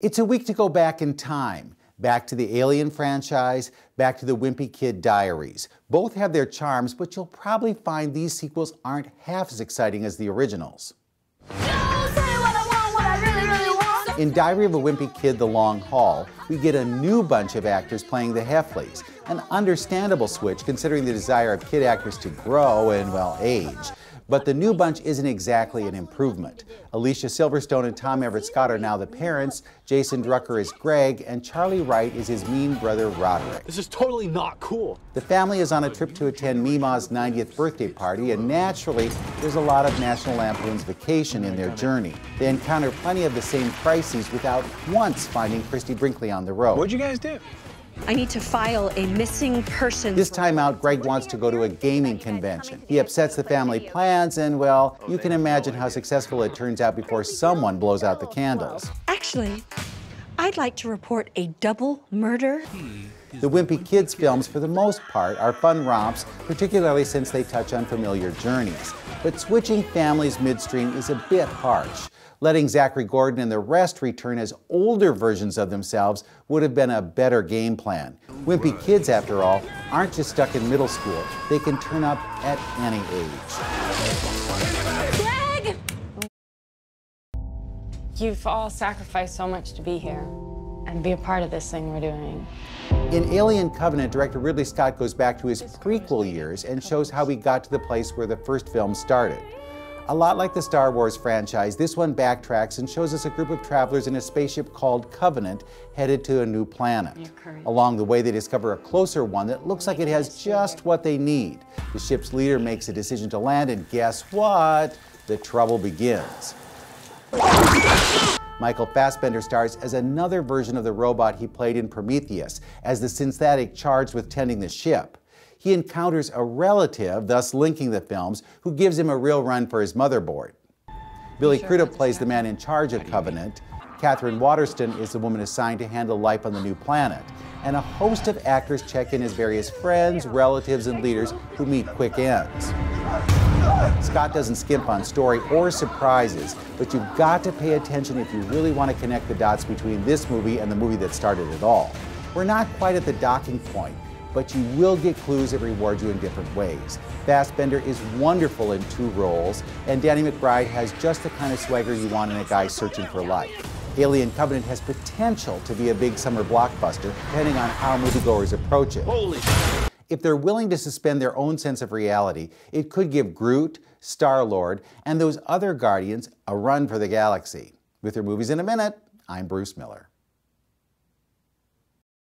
It's a week to go back in time. Back to the Alien franchise, back to the Wimpy Kid Diaries. Both have their charms, but you'll probably find these sequels aren't half as exciting as the originals. In Diary of a Wimpy Kid: The Long Haul, we get a new bunch of actors playing the Heffleys, an understandable switch considering the desire of kid actors to grow and, well, age. But the new bunch isn't exactly an improvement. Alicia Silverstone and Tom Everett Scott are now the parents, Jason Drucker is Greg, and Charlie Wright is his mean brother Roderick. This is totally not cool. The family is on a trip to attend Mima's 90th birthday party, and naturally, there's a lot of National Lampoon's Vacation in their journey. They encounter plenty of the same crises without once finding Christy Brinkley on the road. What'd you guys do? I need to file a missing persons. This time out, Greg wants to go to a gaming convention. He upsets the family plans, and, well, you can imagine how successful it turns out before someone blows out the candles. Actually, I'd like to report a double murder. The Wimpy Kids films, for the most part, are fun romps, particularly since they touch on familiar journeys. But switching families midstream is a bit harsh. Letting Zachary Gordon and the rest return as older versions of themselves would have been a better game plan. Wimpy Kids, after all, aren't just stuck in middle school. They can turn up at any age. Greg! You've all sacrificed so much to be here and be a part of this thing we're doing. In Alien Covenant, director Ridley Scott goes back to his prequel years and shows how he got to the place where the first film started. A lot like the Star Wars franchise, this one backtracks and shows us a group of travelers in a spaceship called Covenant headed to a new planet. Along the way, they discover a closer one that looks like it has just what they need. The ship's leader makes a decision to land, and guess what? The trouble begins. Michael Fassbender stars as another version of the robot he played in Prometheus, as the synthetic charged with tending the ship. He encounters a relative, thus linking the films, who gives him a real run for his motherboard. Billy Crudup plays the man in charge of Covenant. Catherine Waterston is the woman assigned to handle life on the new planet. And a host of actors check in as various friends, relatives, and leaders who meet quick ends. Scott doesn't skimp on story or surprises, but you've got to pay attention if you really want to connect the dots between this movie and the movie that started it all. We're not quite at the docking point, but you will get clues that reward you in different ways. Fassbender is wonderful in two roles, and Danny McBride has just the kind of swagger you want in a guy searching for life. Alien Covenant has potential to be a big summer blockbuster, depending on how moviegoers approach it. Holy! If they're willing to suspend their own sense of reality, it could give Groot, Star-Lord, and those other Guardians a run for the galaxy. With your movies in a minute, I'm Bruce Miller.